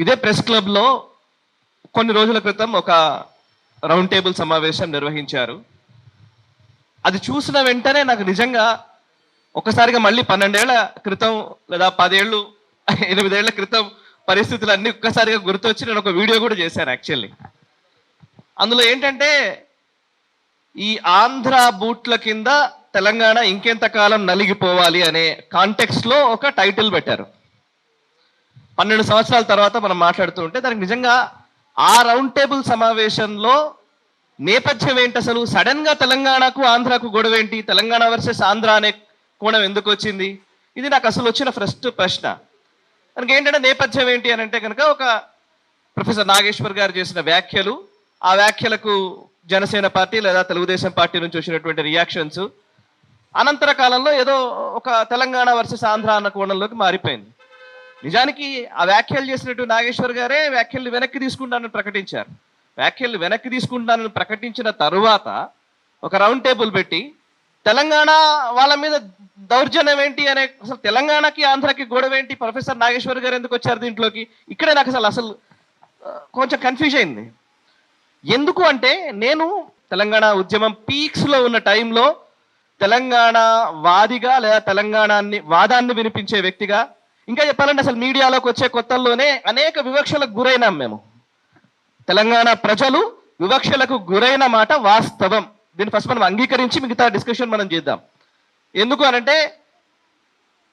ఇదే ప్రెస్ క్లబ్లో కొన్ని రోజుల క్రితం ఒక రౌండ్ టేబుల్ సమావేశం నిర్వహించారు. అది చూసిన వెంటనే నాకు నిజంగా ఒకసారిగా మళ్ళీ 12 ఏళ్ల క్రితం లేదా 10 ఏళ్ళు 8 ఏళ్ల క్రితం పరిస్థితులు అన్నీ ఒక్కసారిగా గుర్తొచ్చి నేను ఒక వీడియో కూడా చేశాను యాక్చువల్లీ. అందులో ఏంటంటే ఈ ఆంధ్ర బూట్ల కింద తెలంగాణ ఇంకెంతకాలం నలిగిపోవాలి అనే కాంటెక్స్ట్లో ఒక టైటిల్ పెట్టారు. 12 సంవత్సరాల తర్వాత మనం మాట్లాడుతూ ఉంటే దానికి నిజంగా ఆ రౌండ్ టేబుల్ సమావేశంలో నేపథ్యం ఏంటి, అసలు సడన్ గా తెలంగాణకు ఆంధ్రాకు గొడవ ఏంటి, తెలంగాణ వర్సెస్ ఆంధ్ర అనే కోణం ఎందుకు వచ్చింది, ఇది నాకు అసలు వచ్చిన ఫస్ట్ ప్రశ్న. దానికి ఏంటంటే నేపథ్యం ఏంటి అని అంటే కనుక ఒక ప్రొఫెసర్ నాగేశ్వర్ గారు చేసిన వ్యాఖ్యలు, ఆ వ్యాఖ్యలకు జనసేన పార్టీ లేదా తెలుగుదేశం పార్టీ నుంచి వచ్చినటువంటి రియాక్షన్స్, అనంతర కాలంలో ఏదో ఒక తెలంగాణ వర్సెస్ ఆంధ్ర అన్న కోణంలోకి మారిపోయింది. నిజానికి ఆ వ్యాఖ్యలు చేసినట్టు నాగేశ్వర్ గారే వ్యాఖ్యలు వెనక్కి తీసుకుంటానని ప్రకటించారు. వ్యాఖ్యలు వెనక్కి తీసుకుంటానని ప్రకటించిన తరువాత ఒక రౌండ్ టేబుల్ పెట్టి తెలంగాణ వాళ్ళ మీద దౌర్జన్యం ఏంటి అనే, అసలు తెలంగాణకి ఆంధ్రకి గొడవ ఏంటి, ప్రొఫెసర్ నాగేశ్వర్ గారు ఎందుకు వచ్చారు దీంట్లోకి, ఇక్కడే నాకు అసలు కొంచెం కన్ఫ్యూజ్ అయింది. ఎందుకు అంటే నేను తెలంగాణ ఉద్యమం పీక్స్లో ఉన్న టైంలో తెలంగాణ వాదిగా లేదా వాదాన్ని వినిపించే వ్యక్తిగా, ఇంకా చెప్పాలంటే అసలు మీడియాలోకి వచ్చే కొత్తల్లోనే అనేక వివక్షలకు గురైనాం మేము. తెలంగాణ ప్రజలు వివక్షలకు గురైన మాట వాస్తవం. దీన్ని ఫస్ట్ మనం అంగీకరించి మిగతా డిస్కషన్ మనం చేద్దాం. ఎందుకు అనంటే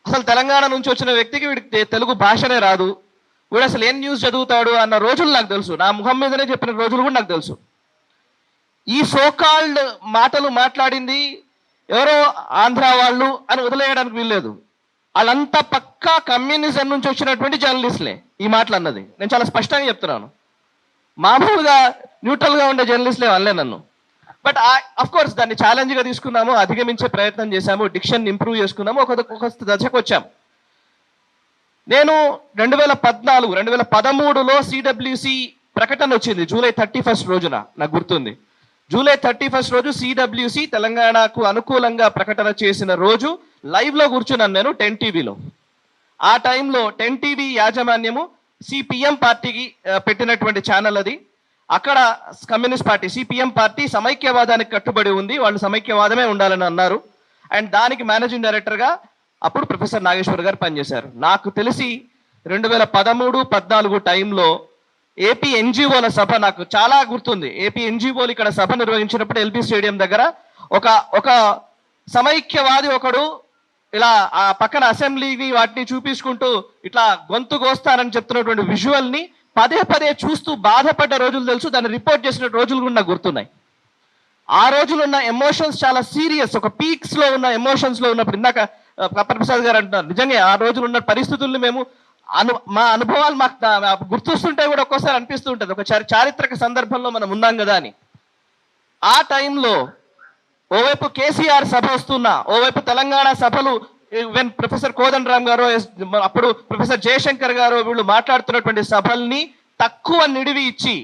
అసలు తెలంగాణ నుంచి వచ్చిన వ్యక్తికి వీడికి తెలుగు భాషనే రాదు, వీడు అసలు ఏం న్యూస్ చదువుతాడు అన్న రోజులు నాకు తెలుసు. నా ముఖం మీదనే చెప్పిన రోజులు కూడా నాకు తెలుసు. ఈ సోకాల్డ్ మాటలు మాట్లాడింది ఎవరో ఆంధ్ర వాళ్ళు అని వదిలేయడానికి వీల్లేదు. వాళ్ళంతా పక్కా కమ్యూనిజం నుంచి వచ్చినటువంటి జర్నలిస్టులే ఈ మాటలు అన్నది. నేను చాలా స్పష్టంగా చెప్తున్నాను. మామూలుగా న్యూట్రల్గా ఉండే జర్నలిస్టులే అనలే నన్ను. బట్ అఫ్ కోర్స్ దాన్ని ఛాలెంజ్గా తీసుకున్నాము, అధిగమించే ప్రయత్నం చేశాము, డిక్షన్ ఇంప్రూవ్ చేసుకున్నాము, ఒక దశకు వచ్చాము. నేను 2014, 2013లో సిడబ్ల్యూసి ప్రకటన వచ్చింది జూలై 31 రోజున, నాకు గుర్తుంది. జూలై 31 రోజు సిడబ్ల్యూసి తెలంగాణకు అనుకూలంగా ప్రకటన చేసిన రోజు లైవ్లో కూర్చున్నాను నేను 10 టీవీలో. ఆ టైంలో 10 టీవీ యాజమాన్యము సిపిఎం పార్టీకి పెట్టినటువంటి ఛానల్ అది. అక్కడ కమ్యూనిస్ట్ పార్టీ సిపిఎం పార్టీ సమైక్యవాదానికి కట్టుబడి ఉంది, వాళ్ళు సమైక్యవాదమే ఉండాలని అన్నారు. అండ్ దానికి మేనేజింగ్ డైరెక్టర్గా అప్పుడు ప్రొఫెసర్ నాగేశ్వర్ గారు పనిచేశారు. నాకు తెలిసి 2013-14 టైంలో ఏపీ ఎన్జిఓల సభ నాకు చాలా గుర్తుంది. ఏపీ ఎన్జిఓలు ఇక్కడ సభ నిర్వహించినప్పుడు ఎల్బీ స్టేడియం దగ్గర ఒక సమైక్యవాది ఒకడు ఇలా ఆ పక్కన అసెంబ్లీని వాటిని చూపించుకుంటూ ఇట్లా గొంతు కోస్తానని చెప్తున్నటువంటి విజువల్ని పదే పదే చూస్తూ బాధపడ్డ రోజులు తెలుసు. దాన్ని రిపోర్ట్ చేసిన రోజులు కూడా నాకు గుర్తున్నాయి. ఆ రోజులు ఉన్న ఎమోషన్స్ చాలా సీరియస్, ఒక పీక్స్లో ఉన్న ఎమోషన్స్లో ఉన్నప్పుడు ఇందాక కప్పర్ ప్రసాద్ గారు అంటున్నారు, నిజంగా ఆ రోజులు ఉన్న పరిస్థితుల్ని మేము మా అనుభవాలు మాకు గుర్తొస్తుంటే కూడా ఒక్కోసారి అనిపిస్తూ ఉంటుంది, ఒక చారిత్రక సందర్భంలో మనం ఉన్నాం కదా అని. ఆ టైంలో ఓవైపు కేసీఆర్ సభ వస్తున్నా, ఓవైపు తెలంగాణ సభలు ఈవెన్ ప్రొఫెసర్ కోదండరామ్ గారు, అప్పుడు ప్రొఫెసర్ జయశంకర్ గారు వీళ్ళు మాట్లాడుతున్నటువంటి సభల్ని తక్కువ నిడివి ఇచ్చి,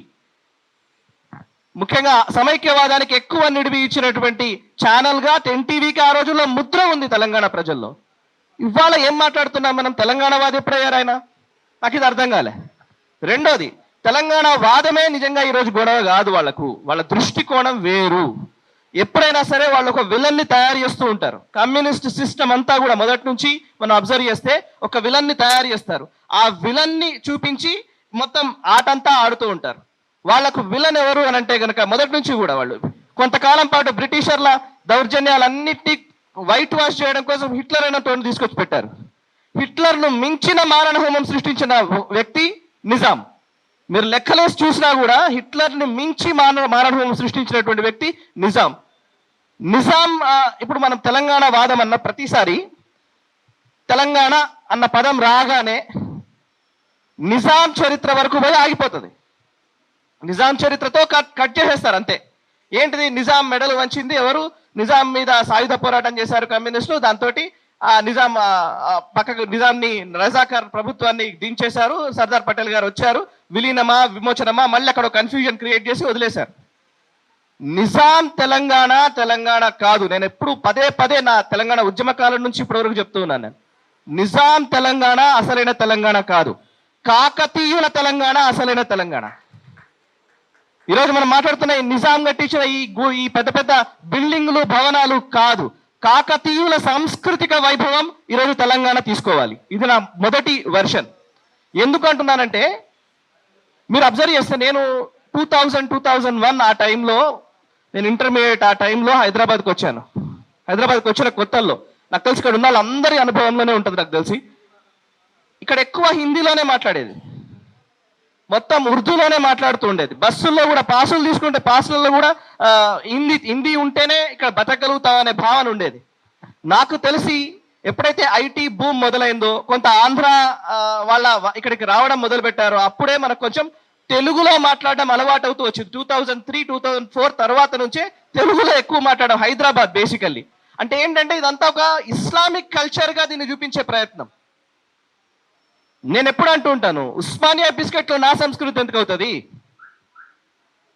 ముఖ్యంగా సమైక్యవాదానికి ఎక్కువ నిడివి ఇచ్చినటువంటి ఛానల్గా 10 టీవీకి ఆ రోజుల్లో ముద్ర ఉంది తెలంగాణ ప్రజల్లో. ఇవాళ ఏం మాట్లాడుతున్నాం మనం, తెలంగాణ వాది ఎప్పుడయ్యారు ఆయన, నాకు ఇది అర్థం కాలే. రెండోది, తెలంగాణ వాదమే నిజంగా ఈరోజు గొడవ కాదు, వాళ్ళ దృష్టికోణం వేరు. ఎప్పుడైనా సరే వాళ్ళు ఒక విలన్ని తయారు చేస్తూ ఉంటారు. కమ్యూనిస్ట్ సిస్టమ్ అంతా కూడా మొదటి నుంచి మనం అబ్జర్వ్ చేస్తే ఒక విలన్ని తయారు చేస్తారు. ఆ విలన్ని చూపించి మొత్తం ఆటంతా ఆడుతూ ఉంటారు. వాళ్ళకు విలన్ ఎవరు అని అంటే కనుక మొదటి నుంచి కూడా వాళ్ళు కొంతకాలం పాటు బ్రిటిషర్ల దౌర్జన్యాలన్నిటినీ వైట్ వాష్ చేయడం కోసం హిట్లర్ అయిన తోడు తీసుకొచ్చి పెట్టారు. హిట్లర్ను మించిన మారణ హోమం సృష్టించిన వ్యక్తి నిజాం. మీరు లెక్కలేసి చూసినా కూడా హిట్లర్ని మించి మారణ హోమం సృష్టించినటువంటి వ్యక్తి నిజాం. ఇప్పుడు మనం తెలంగాణ వాదం అన్న ప్రతిసారి తెలంగాణ అన్న పదం రాగానే నిజాం చరిత్ర వరకు పోయి ఆగిపోతుంది. నిజాం చరిత్రతో కట్ చేసేస్తారు అంతే. ఏంటిది, నిజాం మెడలు వంచింది ఎవరు, నిజాం మీద సాయుధ పోరాటం చేశారు కమ్యూనిస్టులు, దాంతో పక్కకు నిజాంని రజాకార్ ప్రభుత్వాన్ని దించేశారు, సర్దార్ పటేల్ గారు వచ్చారు, విలీనమా విమోచనమా, మళ్ళీ అక్కడ కన్ఫ్యూజన్ క్రియేట్ చేసి వదిలేశారు. నిజాం తెలంగాణ కాదు. నేను ఎప్పుడు పదే పదే నా తెలంగాణ ఉద్యమ కాలం నుంచి ఇప్పటివరకు చెప్తూ ఉన్నాను, నిజాం తెలంగాణ అసలైన తెలంగాణ కాదు. కాకతీయుల తెలంగాణ అసలైన తెలంగాణ. ఈరోజు మనం మాట్లాడుతున్న ఈ నిజాం కట్టించిన ఈ పెద్ద పెద్ద బిల్డింగులు భవనాలు కాదు, కాకతీయుల సాంస్కృతిక వైభవం ఈరోజు తెలంగాణ తీసుకోవాలి. ఇది నా మొదటి వెర్షన్. ఎందుకు అంటున్నానంటే, మీరు అబ్జర్వ్ చేస్తే నేను 2001 ఆ టైంలో, నేను ఇంటర్మీడియట్ ఆ టైంలో హైదరాబాద్కి వచ్చాను. హైదరాబాద్కి వచ్చిన కొత్తల్లో నాకు తెలిసి ఇక్కడ ఉన్న వాళ్ళందరి అనుభవంలోనే ఉంటుంది. నాకు తెలిసి ఇక్కడ ఎక్కువ హిందీలోనే మాట్లాడేది, మొత్తం ఉర్దూలోనే మాట్లాడుతూ ఉండేది. బస్సుల్లో కూడా పాసులు తీసుకుంటే పాసులలో కూడా హిందీ ఉంటేనే ఇక్కడ బతకగలుగుతాం అనే భావన ఉండేది. నాకు తెలిసి ఎప్పుడైతే ఐటీ బూమ్ మొదలైందో, కొంత ఆంధ్ర వాళ్ళ ఇక్కడికి రావడం మొదలు పెట్టారో, అప్పుడే మనకు కొంచెం తెలుగులో మాట్లాడడం అలవాటు అవుతూ వచ్చింది. 2003, 2004 తర్వాత నుంచే తెలుగులో ఎక్కువ మాట్లాడడం. హైదరాబాద్ బేసికల్లీ అంటే ఏంటంటే, ఇదంతా ఒక ఇస్లామిక్ కల్చర్గా దీన్ని చూపించే ప్రయత్నం. నేను ఎప్పుడు అంటూ ఉంటాను, ఉస్మానియా బిస్కెట్లో నా సంస్కృతి ఎందుకు అవుతుంది?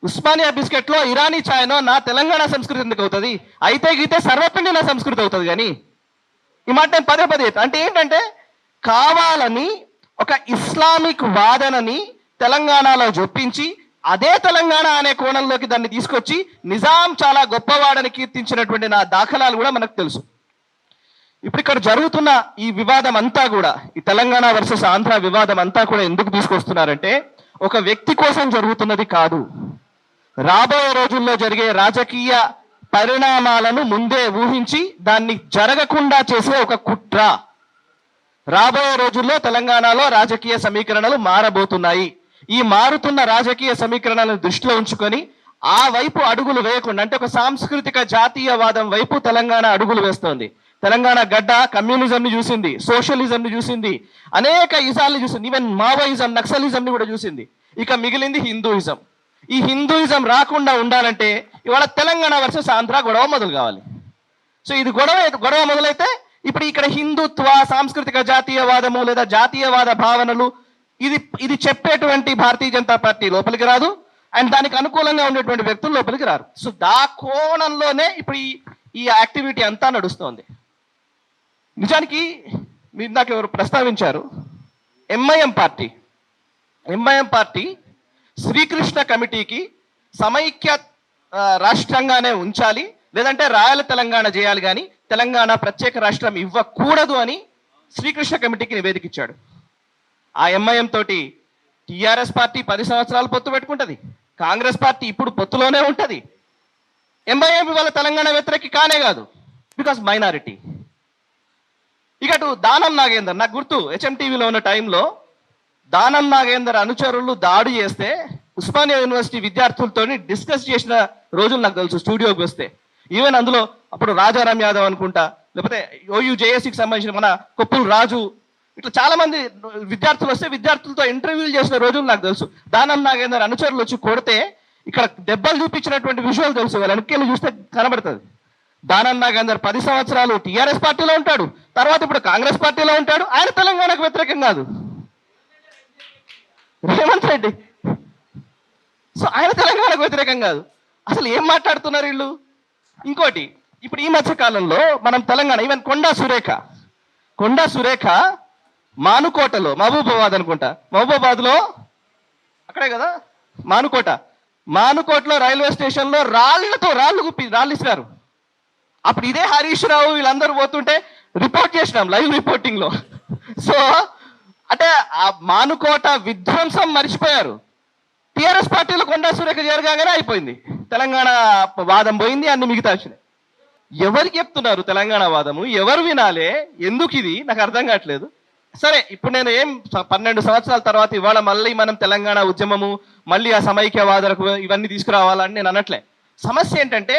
ఉస్మానియా బిస్కెట్లో ఇరానీ ఛాయ్నో నా తెలంగాణ సంస్కృతి ఎందుకు అవుతుంది? అయితే గీతే సర్వపిండి నా సంస్కృతి అవుతుంది. కానీ ఈ మాట నేను పదే పదే అంటే ఏంటంటే, కావాలని ఒక ఇస్లామిక్ వాదనని తెలంగాణలో జొప్పించి అదే తెలంగాణ అనే కోణంలోకి దాన్ని తీసుకొచ్చి నిజాం చాలా గొప్పవాడని కీర్తించినటువంటి నా దాఖలాలు కూడా మనకు తెలుసు. ఇప్పుడు ఇక్కడ జరుగుతున్న ఈ వివాదం అంతా కూడా, ఈ తెలంగాణ వర్సెస్ ఆంధ్ర వివాదం అంతా కూడా ఎందుకు తీసుకొస్తున్నారంటే, ఒక వ్యక్తి కోసం జరుగుతున్నది కాదు. రాబోయే రోజుల్లో జరిగే రాజకీయ పరిణామాలను ముందే ఊహించి దాన్ని జరగకుండా చేసే ఒక కుట్ర. రాబోయే రోజుల్లో తెలంగాణలో రాజకీయ సమీకరణలు మారబోతున్నాయి. ఈ మారుతున్న రాజకీయ సమీకరణలను దృష్టిలో ఉంచుకొని ఆ వైపు అడుగులు వేయకుండా, అంటే ఒక సాంస్కృతిక జాతీయవాదం వైపు తెలంగాణ అడుగులు వేస్తోంది. తెలంగాణ గడ్డ కమ్యూనిజంని చూసింది, సోషలిజంని చూసింది, అనేక ఇజాల్ని చూసింది, ఈవెన్ మావోయిజం, నక్సలిజంని కూడా చూసింది. ఇక మిగిలింది హిందూయిజం. ఈ హిందూయిజం రాకుండా ఉండాలంటే ఇవాళ తెలంగాణ వర్సెస్ ఆంధ్ర గొడవ మొదలు కావాలి. సో ఇది గొడవ మొదలైతే ఇప్పుడు ఇక్కడ హిందుత్వ, సాంస్కృతిక జాతీయవాదము లేదా జాతీయవాద భావనలు ఇది చెప్పేటువంటి భారతీయ జనతా పార్టీ లోపలికి రాదు, అండ్ దానికి అనుకూలంగా ఉండేటువంటి వ్యక్తులు లోపలికి రారు. సో కోణంలోనే ఇప్పుడు ఈ యాక్టివిటీ అంతా నడుస్తోంది. నిజానికి మీరు నాకు ఎవరు ప్రస్తావించారు, ఎంఐఎం పార్టీ శ్రీకృష్ణ కమిటీకి సమైక్య రాష్ట్రంగానే ఉంచాలి, లేదంటే రాయల తెలంగాణ చేయాలి, కానీ తెలంగాణ ప్రత్యేక రాష్ట్రం ఇవ్వకూడదు అని శ్రీకృష్ణ కమిటీకి నివేదిక ఇచ్చాడు. ఆ ఎంఐఎం తోటి టిఆర్ఎస్ పార్టీ 10 సంవత్సరాలు పొత్తు పెట్టుకుంటుంది, కాంగ్రెస్ పార్టీ ఇప్పుడు పొత్తులోనే ఉంటుంది. ఎంఐఎం ఇవాళ తెలంగాణ వ్యతిరేకి కానే కాదు, బికాస్ మైనారిటీ. ఇక దానం నాగేందర్, నాకు గుర్తు హెచ్ఎంటీవీలో ఉన్న టైంలో దానం నాగేందర్ అనుచరులు దాడి చేస్తే ఉస్మానియా యూనివర్సిటీ విద్యార్థులతో డిస్కస్ చేసిన రోజులు నాకు తెలుసు. స్టూడియోకి వస్తే ఈవెన్ అందులో అప్పుడు రాజారాం యాదవ్ అనుకుంటా, లేకపోతే OUJSకి సంబంధించిన మన కొప్పుల రాజు, ఇట్లా చాలా మంది విద్యార్థులు వస్తే విద్యార్థులతో ఇంటర్వ్యూలు చేసిన రోజులు నాకు తెలుసు. దానం నాగేందర్ అనుచరులు వచ్చి కొడితే ఇక్కడ దెబ్బలు చూపించినటువంటి విజువల్ తెలుసు, వాళ్ళ వెనక్కి చూస్తే కనబడుతుంది. దానం నాగేందర్ 10 సంవత్సరాలు టీఆర్ఎస్ పార్టీలో ఉంటాడు, తర్వాత ఇప్పుడు కాంగ్రెస్ పార్టీలో ఉంటాడు. ఆయన తెలంగాణకు వ్యతిరేకం కాదు, రేవంత్ రెడ్డి. సో ఆయన తెలంగాణకు వ్యతిరేకం కాదు. అసలు ఏం మాట్లాడుతున్నారు వీళ్ళు? ఇంకోటి, ఇప్పుడు ఈ మధ్య కాలంలో మనం తెలంగాణ, ఈవెన్ కొండా సురేఖ మానుకోటలో, మహబూబాబాద్ అనుకుంటా, మహబూబాబాద్లో అక్కడే కదా మానుకోటలో రైల్వే స్టేషన్లో రాళ్ళు ఇస్తారు. అప్పుడు ఇదే హరీష్ రావు వీళ్ళందరూ పోతుంటే రిపోర్ట్ చేసినాం లైవ్ రిపోర్టింగ్లో. సో అంటే ఆ మానుకోట విధ్వంసం మర్చిపోయారు. టీఆర్ఎస్ పార్టీలో కొండా సురేఖ జరగానే అయిపోయింది, తెలంగాణ వాదం పోయింది, అన్ని మిగతా వచ్చినాయి. ఎవరికి చెప్తున్నారు తెలంగాణ వాదము? ఎవరు వినాలే? ఎందుకు ఇది నాకు అర్థం కావట్లేదు. సరే, ఇప్పుడు నేను 12 సంవత్సరాల తర్వాత ఇవాళ మళ్ళీ మనం తెలంగాణ ఉద్యమము, మళ్ళీ ఆ సమైక్యవాదులకు ఇవన్నీ తీసుకురావాలని నేను అనట్లే. సమస్య ఏంటంటే,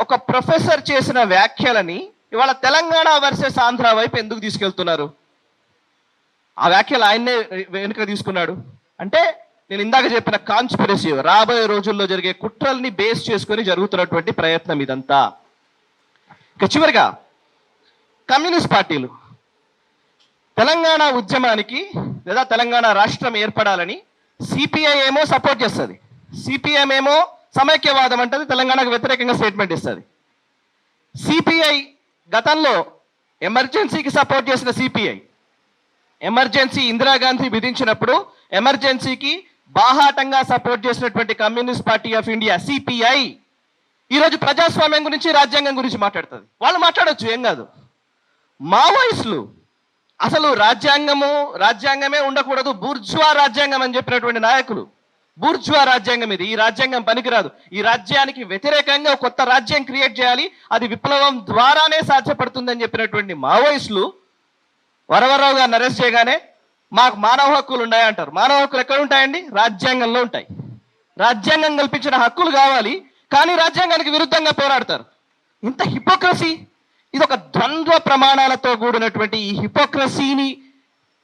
ఒక ప్రొఫెసర్ చేసిన వ్యాఖ్యలని ఇవాళ తెలంగాణ వర్సెస్ ఆంధ్ర వైపు ఎందుకు తీసుకెళ్తున్నారు? ఆ వ్యాఖ్యలు ఆయన్నే వెనుక తీసుకున్నాడు అంటే, నేను ఇందాక చెప్పిన కాన్స్పిరసీ, రాబోయే రోజుల్లో జరిగే కుట్రల్ని బేస్ చేసుకొని జరుగుతున్నటువంటి ప్రయత్నం ఇదంతా. ఇక చివరిగా కమ్యూనిస్ట్ పార్టీలు తెలంగాణ ఉద్యమానికి లేదా తెలంగాణ రాష్ట్రం ఏర్పడాలని సిపిఐ ఏమో సపోర్ట్ చేస్తుంది, సిపిఎం ఏమో సమైక్యవాదం అంటది, తెలంగాణకు వ్యతిరేకంగా స్టేట్మెంట్ ఇస్తుంది. సిపిఐ గతంలో ఎమర్జెన్సీకి సపోర్ట్ చేసిన సిపిఐ, ఎమర్జెన్సీ ఇందిరాగాంధీ విధించినప్పుడు ఎమర్జెన్సీకి బాహాటంగా సపోర్ట్ చేసినటువంటి communist party of India CPI ఈరోజు ప్రజాస్వామ్యం గురించి రాజ్యాంగం గురించి మాట్లాడుతుంది. వాళ్ళు మాట్లాడొచ్చు, ఏం కాదు. మావోయిస్టులు అసలు రాజ్యాంగమే ఉండకూడదు, బూర్జువా రాజ్యాంగం అని చెప్పినటువంటి నాయకులు. బూర్జువా రాజ్యాంగం ఇది, ఈ రాజ్యాంగం పనికిరాదు, ఈ రాజ్యానికి వ్యతిరేకంగా కొత్త రాజ్యం క్రియేట్ చేయాలి, అది విప్లవం ద్వారానే సాధ్యపడుతుందని చెప్పినటువంటి మావోయిస్టులు వరవరరావు గారిని అరెస్ట్ చేయగానే మాకు మానవ హక్కులు ఉన్నాయంటారు. మానవ హక్కులు ఎక్కడ ఉంటాయండి? రాజ్యాంగంలో ఉంటాయి. రాజ్యాంగం కల్పించిన హక్కులు కావాలి, కానీ రాజ్యాంగానికి విరుద్ధంగా పోరాడతారు. ఇంత హిపోక్రసీ, ఇది ఒక ద్వంద్వ ప్రమాణాలతో కూడినటువంటి ఈ హిపోక్రసీని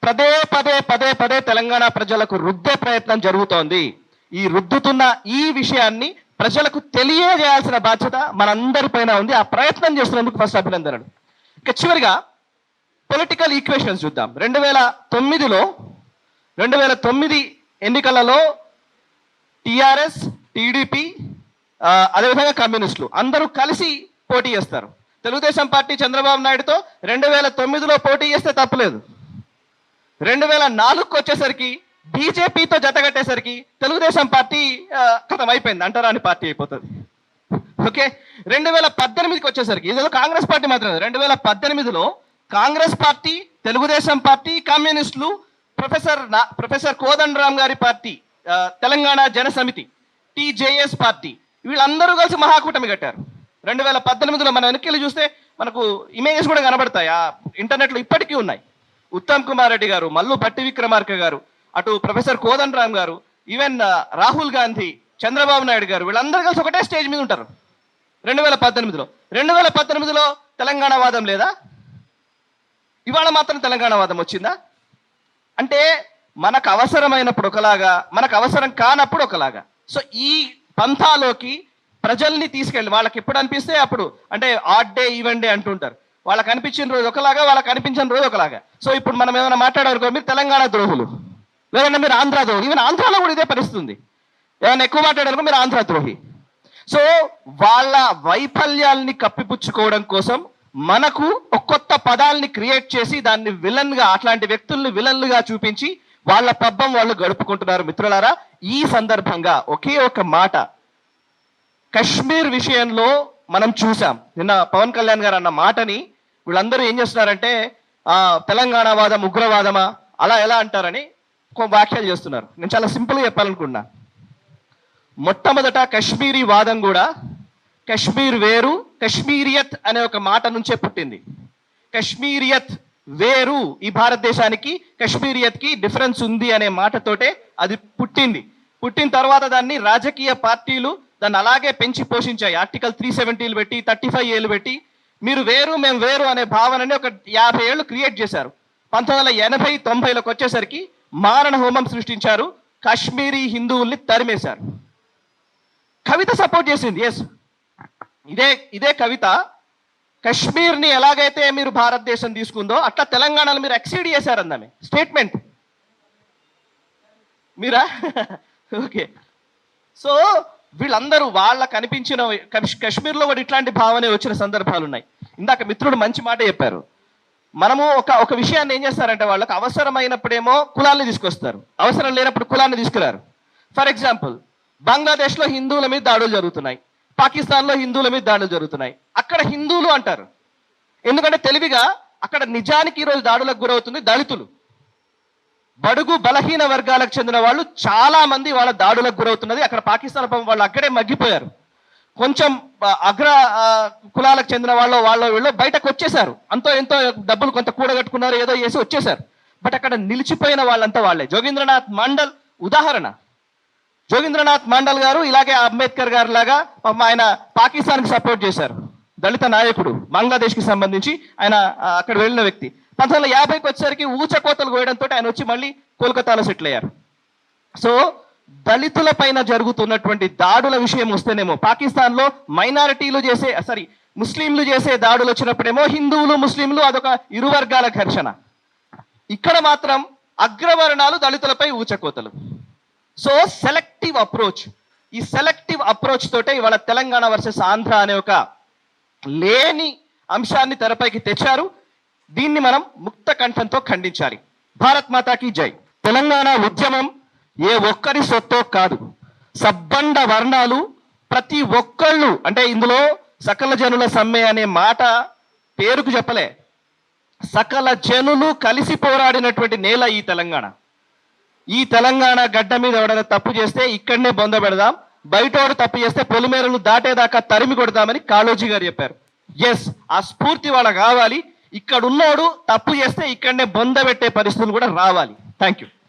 పదే పదే పదే పదే తెలంగాణ ప్రజలకు రుద్దే ప్రయత్నం జరుగుతోంది. ఈ రుద్దుతున్న ఈ విషయాన్ని ప్రజలకు తెలియజేయాల్సిన బాధ్యత మనందరిపైన ఉంది. ఆ ప్రయత్నం చేస్తున్నందుకు ఫస్ట్ అభినందనలు. ఇక చివరిగా పొలిటికల్ ఈక్వేషన్స్ చూద్దాం. 2009 ఎన్నికలలో టిఆర్ఎస్, టీడీపీ, అదేవిధంగా కమ్యూనిస్టులు అందరూ కలిసి పోటీ చేస్తారు. తెలుగుదేశం పార్టీ చంద్రబాబు నాయుడుతో 2009లో పోటీ చేస్తే తప్పలేదు. 2004కు వచ్చేసరికి బీజేపీతో జతగట్టేసరికి తెలుగుదేశం పార్టీ కథం అయిపోయింది, అంటరాని పార్టీ అయిపోతుంది. ఓకే, 2018కి వచ్చేసరికి ఇదేదో కాంగ్రెస్ పార్టీ మాత్రమే. 2018లో కాంగ్రెస్ పార్టీ, తెలుగుదేశం పార్టీ, కమ్యూనిస్టులు, ప్రొఫెసర్ కోదండరామ్ గారి పార్టీ, తెలంగాణ జన సమితి, టీజేఎస్ పార్టీ, వీళ్ళందరూ కలిసి మహాకూటమి కట్టారు. 2018లో మన వెనక్కి చూస్తే మనకు ఇమేజెస్ కూడా కనబడతాయి, ఆ ఇంటర్నెట్లో ఇప్పటికీ ఉన్నాయి. ఉత్తమ్ కుమార్ రెడ్డి గారు, మల్లు భట్టి విక్రమార్క గారు, అటు ప్రొఫెసర్ కోదండరామ్ గారు, ఈవెన్ రాహుల్ గాంధీ, చంద్రబాబు నాయుడు గారు, వీళ్ళందరూ కలిసి ఒకటే స్టేజ్ మీద ఉంటారు 2018లో. 2018లో తెలంగాణ వాదం లేదా? ఇవాళ మాత్రం తెలంగాణ వాదం వచ్చిందా? అంటే మనకు అవసరమైనప్పుడు ఒకలాగా, మనకు అవసరం కానప్పుడు ఒకలాగా. సో ఈ పంథాలోకి ప్రజల్ని తీసుకెళ్ళి వాళ్ళకి ఎప్పుడు అనిపిస్తే అప్పుడు, అంటే ఆడ్ డే ఈవెంట్ డే అంటుంటారు, వాళ్ళకి అనిపించిన రోజు ఒకలాగా, వాళ్ళకి అనిపించిన రోజు ఒకలాగా. సో ఇప్పుడు మనం ఏమైనా మాట్లాడారు, మీరు తెలంగాణ ద్రోహులు, లేదంటే మీరు ఆంధ్ర ద్రోహులు. ఈవెన్ ఆంధ్రాలో కూడా ఇదే పరిస్థితి ఉంది. ఏమైనా ఎక్కువ మాట్లాడారు, మీరు ఆంధ్ర ద్రోహి. సో వాళ్ళ వైఫల్యాల్ని కప్పిపుచ్చుకోవడం కోసం మనకు ఒక కొత్త పదాల్ని క్రియేట్ చేసి దాన్ని విలన్గా, అట్లాంటి వ్యక్తుల్ని విలన్లుగా చూపించి వాళ్ళ పబ్బం వాళ్ళు గడుపుకుంటున్నారు. మిత్రులారా, ఈ సందర్భంగా ఒకే ఒక మాట, కశ్మీర్ విషయంలో మనం చూసాం. నిన్న పవన్ కళ్యాణ్ గారు అన్న మాటని వీళ్ళందరూ ఏం చేస్తున్నారంటే తెలంగాణ వాదం ఉగ్రవాదమా అలా ఎలా అంటారని వ్యాఖ్యలు చేస్తున్నారు. నేను చాలా సింపుల్గా చెప్పాలనుకున్నా. మొట్టమొదట కశ్మీరీ వాదం కూడా కశ్మీర్ వేరు, కశ్మీరియత్ అనే ఒక మాట నుంచే పుట్టింది. కశ్మీరియత్ వేరు, ఈ భారతదేశానికి కశ్మీరియత్కి డిఫరెన్స్ ఉంది అనే మాటతోటే అది పుట్టింది. పుట్టిన తర్వాత దాన్ని రాజకీయ పార్టీలు దాన్ని అలాగే పెంచి పోషించాయి. ఆర్టికల్ 370 పెట్టి, 35 ఏళ్ళు పెట్టి, మీరు వేరు మేము వేరు అనే భావనని ఒక 50 ఏళ్ళు క్రియేట్ చేశారు. 1980, 90లకు వచ్చేసరికి మారణ హోమం సృష్టించారు, కాశ్మీరీ హిందువుల్ని తరిమేశారు. కవిత సపోర్ట్ చేసింది. ఎస్, ఇదే కవిత కశ్మీర్ని ఎలాగైతే మీరు భారతదేశం తీసుకుందో అట్లా తెలంగాణలో మీరు ఎక్సీడ్ చేశారన్నామే స్టేట్మెంట్. మీరా? ఓకే. సో వీళ్ళందరూ వాళ్ళకు అనిపించిన కశ్మీర్లో కూడా ఇట్లాంటి భావనే వచ్చిన సందర్భాలు ఉన్నాయి. ఇందాక మిత్రుడు మంచి మాట చెప్పారు. మనము ఒక విషయాన్ని ఏం చేస్తారంటే, వాళ్ళకి అవసరమైనప్పుడేమో కులాన్ని తీసుకొస్తారు, అవసరం లేనప్పుడు కులాన్ని తీసుకురారు. ఫర్ ఎగ్జాంపుల్, బంగ్లాదేశ్లో హిందువుల మీద దాడులు జరుగుతున్నాయి, పాకిస్తాన్లో హిందువుల మీద దాడులు జరుగుతున్నాయి. అక్కడ హిందువులు అంటారు, ఎందుకంటే తెలివిగా అక్కడ నిజానికి ఈరోజు దాడులకు గురవుతుంది దళితులు, బడుగు బలహీన వర్గాలకు చెందిన వాళ్ళు చాలా మంది వాళ్ళ దాడులకు గురవుతున్నది. అక్కడ పాకిస్తాన్ వాళ్ళు అక్కడే మగ్గిపోయారు. కొంచెం అగ్ర కులాలకు చెందిన వీళ్ళు బయటకు వచ్చేసారు, అంతో ఎంతో డబ్బులు కొంత కూడగట్టుకున్నారు, ఏదో చేసి వచ్చేసారు. బట్ అక్కడ నిలిచిపోయిన వాళ్ళంతా వాళ్ళే. జోగేంద్రనాథ్ మండల్ ఉదాహరణ. జోగేంద్రనాథ్ మండల్ గారు ఇలాగే అంబేద్కర్ గారు లాగా ఆయన పాకిస్తాన్కి సపోర్ట్ చేశారు, దళిత నాయకుడు, బంగ్లాదేశ్కి సంబంధించి ఆయన అక్కడ వెళ్ళిన వ్యక్తి. 1950కి వచ్చేసరికి ఊచకోతలు కోయడంతో ఆయన వచ్చి మళ్ళీ కోల్కతాలో సెటిల్ అయ్యారు. సో దళితుల పైన జరుగుతున్నటువంటి దాడుల విషయం వస్తేనేమో పాకిస్తాన్లో మైనారిటీలు ముస్లింలు చేసే దాడులు వచ్చినప్పుడేమో హిందువులు ముస్లింలు అదొక ఇరు వర్గాల ఘర్షణ. ఇక్కడ మాత్రం అగ్రవర్ణాలు దళితులపై ఊచకోతలు. సో సెలెక్టివ్ అప్రోచ్, ఈ సెలెక్టివ్ అప్రోచ్ తోటే ఇవాళ తెలంగాణ వర్సెస్ ఆంధ్ర అనే ఒక లేని అంశాన్ని తెరపైకి తెచ్చారు. దీన్ని మనం ముక్త కంఠంతో ఖండించాలి. భారత్ మాతాకి జై. తెలంగాణ ఉద్యమం ఏ ఒక్కరి సొత్తో కాదు, సబ్బండ వర్ణాలు ప్రతి ఒక్కళ్ళు, అంటే ఇందులో సకల జనుల సమ్మె అనే మాట పేరుకు చెప్పలే, సకల జనులు కలిసి పోరాడినటువంటి నేల ఈ తెలంగాణ. ఈ తెలంగాణ గడ్డ మీద ఎవడైనా తప్పు చేస్తే ఇక్కడనే బొంద పెడదాం, బయటోడు తప్పు చేస్తే పొలిమేరలు దాటేదాకా తరిమి కొడదామని కాళోజీ గారు చెప్పారు. ఎస్, ఆ స్ఫూర్తి వాళ్ళ కావాలి. ఇక్కడ ఉన్నోడు తప్పు చేస్తే ఇక్కడనే బొంద పెట్టే పరిస్థితులు కూడా రావాలి. Thank you.